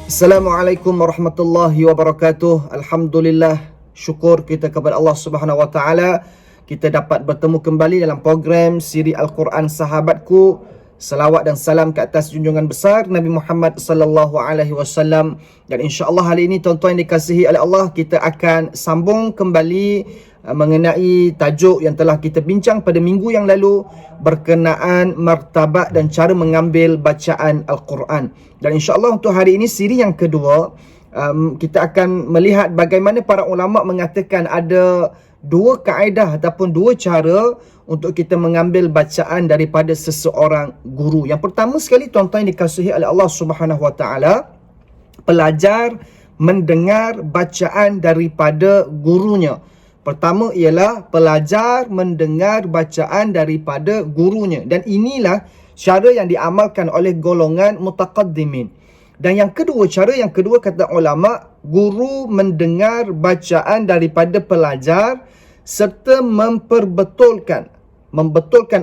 Assalamualaikum warahmatullahi wabarakatuh. Alhamdulillah, syukur kita kepada Allah Subhanahu wa taala. Kita dapat bertemu kembali dalam program Siri Al-Quran Sahabatku. Salawat dan salam ke atas junjungan besar Nabi Muhammad sallallahu alaihi wasallam. Dan insya-Allah hari ini tuan-tuan yang dikasihi oleh Allah, kita akan sambung kembali mengenai tajuk yang telah kita bincang pada minggu yang lalu berkenaan martabat dan cara mengambil bacaan Al-Quran. Dan insya-Allah untuk hari ini siri yang kedua, kita akan melihat bagaimana para ulama mengatakan ada dua kaedah ataupun dua cara untuk kita mengambil bacaan daripada seseorang guru. Yang pertama sekali tuan-tuan yang dikasihi oleh Allah Subhanahu wa taala, pelajar mendengar bacaan daripada gurunya. Pertama ialah pelajar mendengar bacaan daripada gurunya, dan inilah cara yang diamalkan oleh golongan mutaqaddimin. Dan yang kedua, cara yang kedua kata ulama, guru mendengar bacaan daripada pelajar serta membetulkan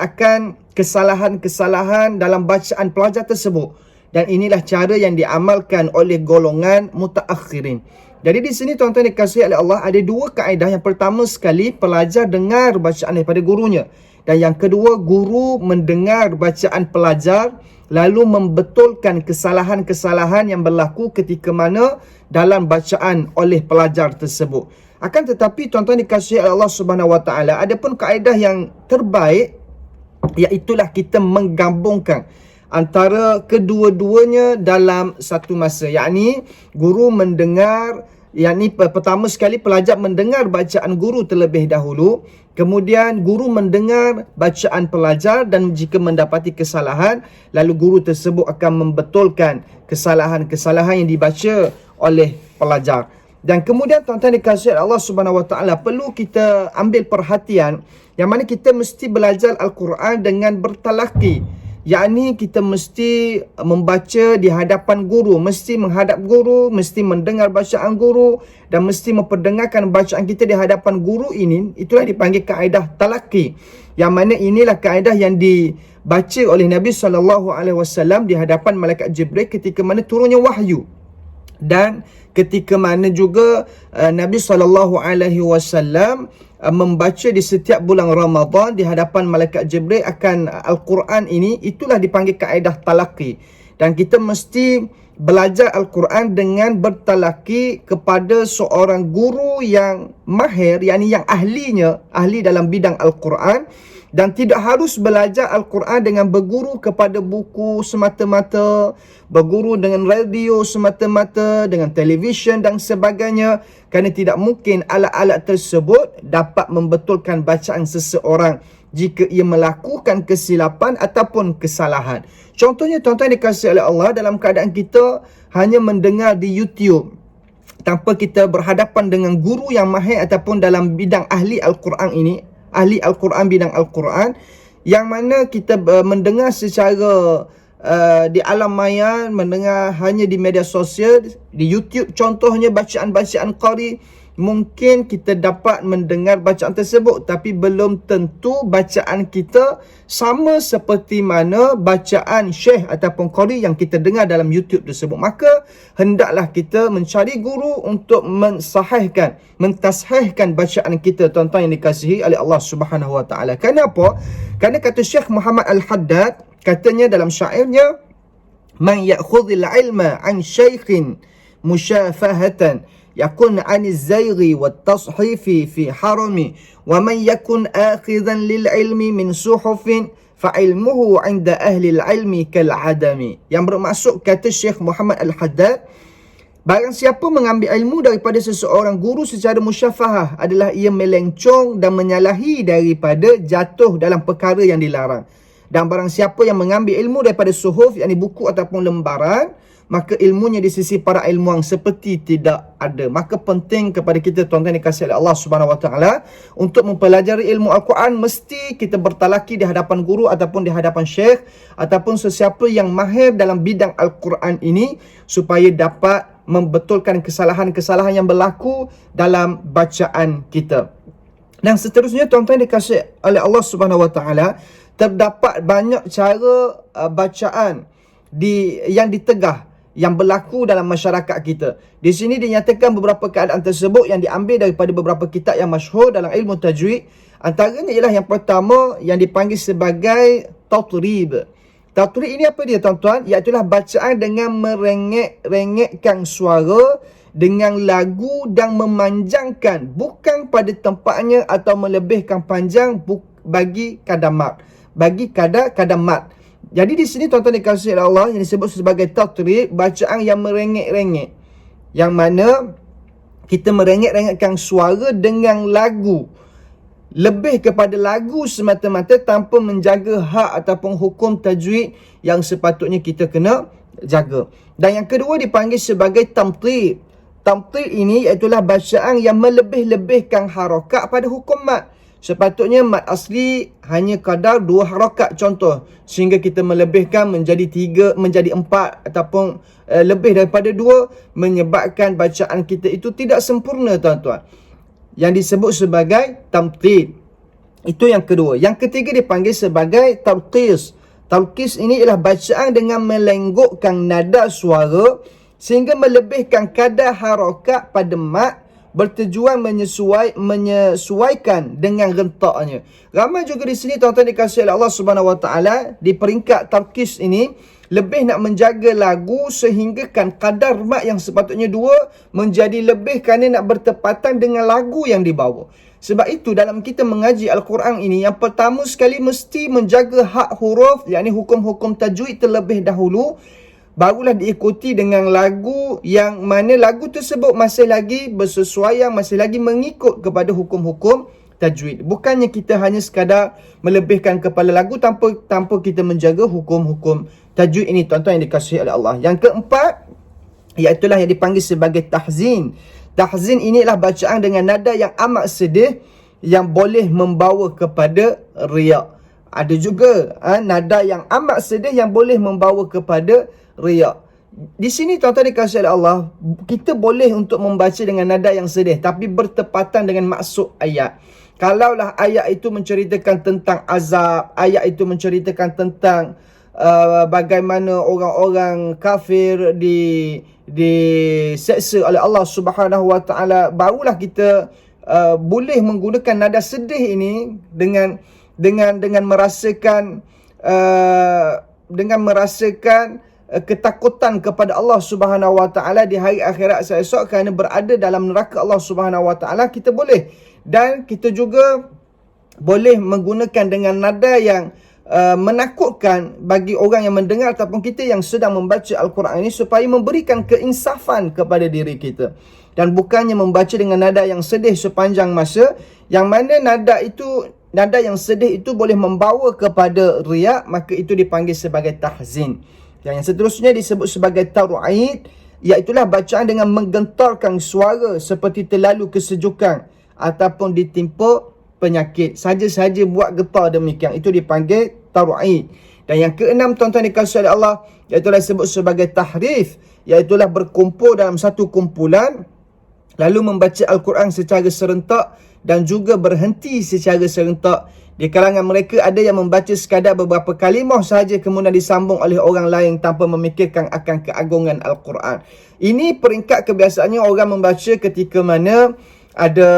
akan kesalahan-kesalahan dalam bacaan pelajar tersebut. Dan inilah cara yang diamalkan oleh golongan mutaakhirin. Jadi di sini tuan-tuan dikasihi oleh Allah, ada dua kaedah. Yang pertama sekali, pelajar dengar bacaan daripada gurunya. Dan yang kedua, guru mendengar bacaan pelajar lalu membetulkan kesalahan-kesalahan yang berlaku ketika mana dalam bacaan oleh pelajar tersebut. Akan tetapi tuan-tuan dikasihi oleh Allah Subhanahu wa taala, ada pun kaedah yang terbaik, iaitulah kita menggabungkan antara kedua-duanya dalam satu masa. Yakni guru mendengar, yakni pertama sekali pelajar mendengar bacaan guru terlebih dahulu, kemudian guru mendengar bacaan pelajar, dan jika mendapati kesalahan, lalu guru tersebut akan membetulkan kesalahan-kesalahan yang dibaca oleh pelajar. Dan kemudian tuan-tuan dikasihi Allah Subhanahu wa taala, perlu kita ambil perhatian yang mana kita mesti belajar Al-Quran dengan bertalaki. Yakni kita mesti membaca di hadapan guru, mesti menghadap guru, mesti mendengar bacaan guru, dan mesti memperdengarkan bacaan kita di hadapan guru ini. Itulah dipanggil kaedah talaki, yang mana inilah kaedah yang dibaca oleh Nabi SAW di hadapan malaikat Jibril ketika mana turunnya wahyu. Dan ketika mana juga Nabi SAW membaca di setiap bulan Ramadan di hadapan malaikat Jibril akan Al-Quran ini. Itulah dipanggil kaedah talaki. Dan kita mesti belajar Al-Quran dengan bertalaki kepada seorang guru yang mahir, yakni yang ahli dalam bidang Al-Quran. Dan tidak harus belajar Al-Quran dengan berguru kepada buku semata-mata, berguru dengan radio semata-mata, dengan televisyen dan sebagainya. Kerana tidak mungkin alat-alat tersebut dapat membetulkan bacaan seseorang jika ia melakukan kesilapan ataupun kesalahan. Contohnya tuan-tuan dikasihi oleh Allah, dalam keadaan kita hanya mendengar di YouTube tanpa kita berhadapan dengan guru yang mahir ataupun dalam bidang ahli Al-Quran ini, ahli Al-Quran, bidang Al-Quran, yang mana kita mendengar secara di alam maya, mendengar hanya di media sosial, di YouTube contohnya bacaan-bacaan qari. Mungkin kita dapat mendengar bacaan tersebut, tapi belum tentu bacaan kita sama seperti mana bacaan syekh ataupun qari yang kita dengar dalam YouTube tersebut. Maka hendaklah kita mencari guru untuk mentashihkan bacaan kita, tuan-tuan yang dikasihi oleh Allah Subhanahu wa taala. Kenapa? Kerana kata Syekh Muhammad Al-Haddad, katanya dalam syairnya, man ya'khudhil ilma an syaikhin musyafahatan yakun aniz zayghi wat tashifi fi harami wa man yakun akhidhan lil ilmi min suhufin fa ilmuhu 'inda ahli al ilmi kal adami. Yang bermaksud, kata Syekh Muhammad Al-Haddad, barang siapa mengambil ilmu daripada seseorang guru secara musyafahah adalah ia melencong dan menyalahi daripada jatuh dalam perkara yang dilarang. Dan barang siapa yang mengambil ilmu daripada suhuf, yakni buku ataupun lembaran, maka ilmunya di sisi para ilmuwan seperti tidak ada. Maka penting kepada kita, tuan-tuan dikasihi oleh Allah Subhanahu wa taala, untuk mempelajari ilmu Al-Quran, mesti kita bertalaki di hadapan guru ataupun di hadapan syekh ataupun sesiapa yang mahir dalam bidang Al-Quran ini, supaya dapat membetulkan kesalahan-kesalahan yang berlaku dalam bacaan kita. Dan seterusnya tuan-tuan dikasih oleh Allah Subhanahu Wa Taala, terdapat banyak cara bacaan yang ditegah yang berlaku dalam masyarakat kita. Di sini dinyatakan beberapa keadaan tersebut yang diambil daripada beberapa kitab yang masyhur dalam ilmu tajwid. Antaranya ialah yang pertama yang dipanggil sebagai tatrib. Tatrib ini apa dia tuan-tuan? Iaitulah bacaan dengan merengek-rengekkan suara dengan lagu dan memanjangkan bukan pada tempatnya atau melebihkan panjang bagi kadar mat. Jadi di sini tuan-tuan dikasihi oleh Allah yang disebut sebagai tatrib, bacaan yang merengek-rengek. Yang mana kita merengek-rengekkan suara dengan lagu. Lebih kepada lagu semata-mata tanpa menjaga hak ataupun hukum tajwid yang sepatutnya kita kena jaga. Dan yang kedua dipanggil sebagai tamthil. Tamthil ini iaitulah bacaan yang melebih-lebihkan harakat pada hukum mat. Sepatutnya mat asli hanya kadar 2 harakat contoh. Sehingga kita melebihkan menjadi 3, menjadi 4 ataupun lebih daripada 2. Menyebabkan bacaan kita itu tidak sempurna tuan-tuan. Yang disebut sebagai tamthil. Itu yang kedua. Yang ketiga dipanggil sebagai tarqis. Tarqis ini ialah bacaan dengan melenggokkan nada suara sehingga melebihkan kadar harakat pada mat bertujuan menyesuaikan dengan rentaknya. Ramai juga di sini tuan-tuan dikasihi oleh Allah Subhanahu Wa Taala di peringkat tarqis ini lebih nak menjaga lagu sehinggakan kadar mat yang sepatutnya 2 menjadi lebih kerana nak bertepatan dengan lagu yang dibawa. Sebab itu dalam kita mengaji Al-Quran ini, yang pertama sekali mesti menjaga hak huruf, yakni hukum-hukum tajwid terlebih dahulu. Barulah diikuti dengan lagu yang mana lagu tersebut masih lagi bersesuaian, masih lagi mengikut kepada hukum-hukum tajwid. Bukannya kita hanya sekadar melebihkan kepala lagu tanpa kita menjaga hukum-hukum tajwid ini tuan-tuan yang dikasihi oleh Allah. Yang keempat, iaitulah yang dipanggil sebagai tahzin. Tahzin ini adalah bacaan dengan nada yang amat sedih yang boleh membawa kepada riak. Ada juga nada yang amat sedih yang boleh membawa kepada riak. Di sini tuan-tuan dikasihi oleh Allah, kita boleh untuk membaca dengan nada yang sedih tapi bertepatan dengan maksud ayat. Kalaulah ayat itu menceritakan tentang azab, ayat itu menceritakan tentang bagaimana orang-orang kafir diseksa oleh Allah Subhanahu Wa Taala, barulah kita boleh menggunakan nada sedih ini dengan merasakan ketakutan kepada Allah Subhanahu Wa Taala di hari akhirat esok kerana berada dalam neraka Allah Subhanahu Wa Taala, kita boleh. Dan kita juga boleh menggunakan dengan nada yang menakutkan bagi orang yang mendengar ataupun kita yang sedang membaca Al-Quran ini, supaya memberikan keinsafan kepada diri kita. Dan bukannya membaca dengan nada yang sedih sepanjang masa, yang mana nada yang sedih itu boleh membawa kepada riak, maka itu dipanggil sebagai tahzin. Dan yang seterusnya disebut sebagai tar'id, iaitulah bacaan dengan menggentarkan suara seperti terlalu kesejukan ataupun ditimpa penyakit. Saja-saja buat getar demikian, itu dipanggil tar'id. Dan yang keenam tuan-tuan dikasihi oleh Allah, iaitulah disebut sebagai tahrif, iaitulah berkumpul dalam satu kumpulan lalu membaca Al-Quran secara serentak dan juga berhenti secara serentak. Di kalangan mereka ada yang membaca sekadar beberapa kalimah sahaja kemudian disambung oleh orang lain tanpa memikirkan akan keagungan Al-Quran. Ini peringkat kebiasaannya orang membaca ketika mana ada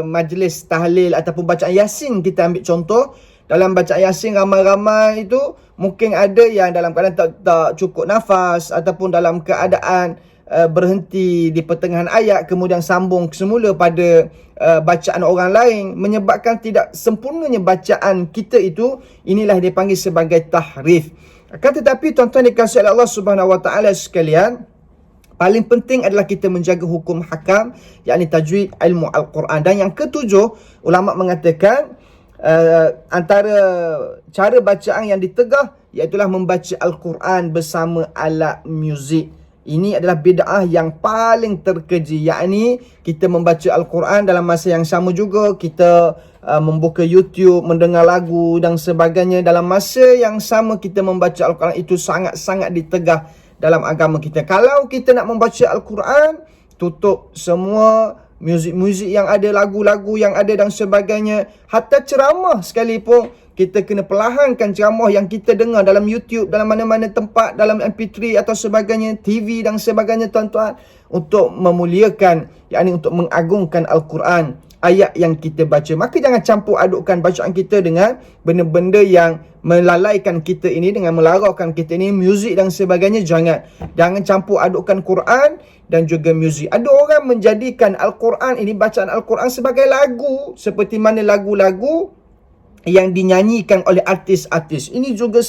majlis tahlil ataupun bacaan Yasin. Kita ambil contoh, dalam bacaan Yasin ramai-ramai itu mungkin ada yang dalam keadaan tak cukup nafas ataupun dalam keadaan berhenti di pertengahan ayat kemudian sambung semula pada bacaan orang lain, menyebabkan tidak sempurnanya bacaan kita itu. Inilah dipanggil sebagai tahrif. Akan tetapi tuan-tuan dikasihi oleh Allah Subhanahu Wa Taala sekalian, paling penting adalah kita menjaga hukum hakam, yakni tajwid ilmu Al-Quran. Dan yang ketujuh, ulama mengatakan antara cara bacaan yang ditegah iaitulah membaca Al-Quran bersama alat muzik. Ini adalah bid'ah yang paling terkeji, yakni kita membaca Al-Quran dalam masa yang sama juga kita membuka YouTube, mendengar lagu dan sebagainya. Dalam masa yang sama kita membaca Al-Quran, itu sangat-sangat ditegah dalam agama kita. Kalau kita nak membaca Al-Quran, tutup semua muzik-muzik yang ada, lagu-lagu yang ada dan sebagainya. Hatta ceramah sekalipun, kita kena perlahankan ceramah yang kita dengar dalam YouTube, dalam mana-mana tempat, dalam MP3 atau sebagainya, TV dan sebagainya tuan-tuan, untuk memuliakan, yakni untuk mengagungkan Al-Quran, ayat yang kita baca. Maka jangan campur adukkan bacaan kita dengan benda-benda yang melalaikan kita ini, dengan melaraukan kita ini, muzik dan sebagainya. Jangan campur adukkan Quran dan juga muzik. Ada orang menjadikan Al-Quran ini, bacaan Al-Quran sebagai lagu, seperti mana lagu-lagu yang dinyanyikan oleh artis-artis. Ini juga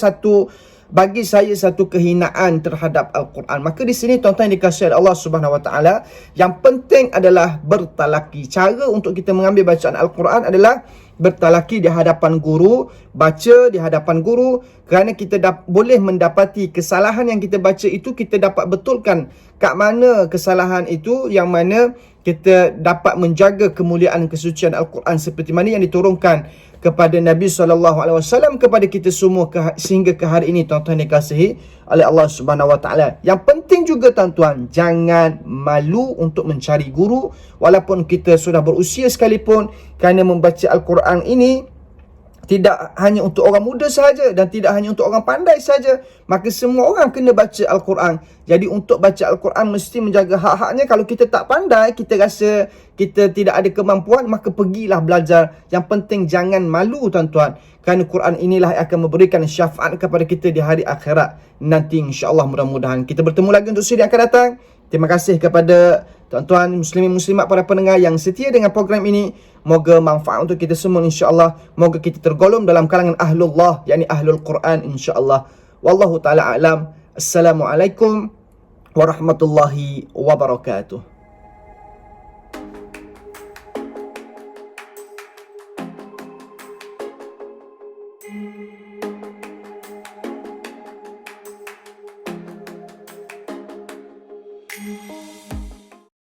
bagi saya satu kehinaan terhadap Al-Quran. Maka di sini tuan-tuan yang dikasihi Allah Subhanahu Wa Taala, yang penting adalah bertalaki. Cara untuk kita mengambil bacaan Al-Quran adalah bertalaki di hadapan guru, baca di hadapan guru, kerana kita boleh mendapati kesalahan yang kita baca itu, kita dapat betulkan kat mana kesalahan itu, yang mana kita dapat menjaga kemuliaan kesucian Al-Quran seperti mana yang diturunkan kepada Nabi SAW kepada kita semua sehingga ke hari ini, tuan-tuan dikasihi oleh Allah Subhanahu Wa Taala. Yang penting juga tuan-tuan, jangan malu untuk mencari guru walaupun kita sudah berusia sekalipun, kerana membaca Al-Quran ini tidak hanya untuk orang muda saja dan tidak hanya untuk orang pandai saja. Maka semua orang kena baca Al-Quran. Jadi untuk baca Al-Quran mesti menjaga hak-haknya. Kalau kita tak pandai, kita rasa kita tidak ada kemampuan, maka pergilah belajar. Yang penting jangan malu tuan-tuan, kerana Quran inilah yang akan memberikan syafaat kepada kita di hari akhirat nanti, insya-Allah. Mudah-mudahan kita bertemu lagi untuk siri akan datang. Terima kasih kepada tuan-tuan muslimin muslimat, para pendengar yang setia dengan program ini. Moga manfaat untuk kita semua, insya-Allah. Moga kita tergolong dalam kalangan ahlullah, yakni ahlul Quran, insya-Allah. Wallahu taala alam. Assalamualaikum warahmatullahi wabarakatuh.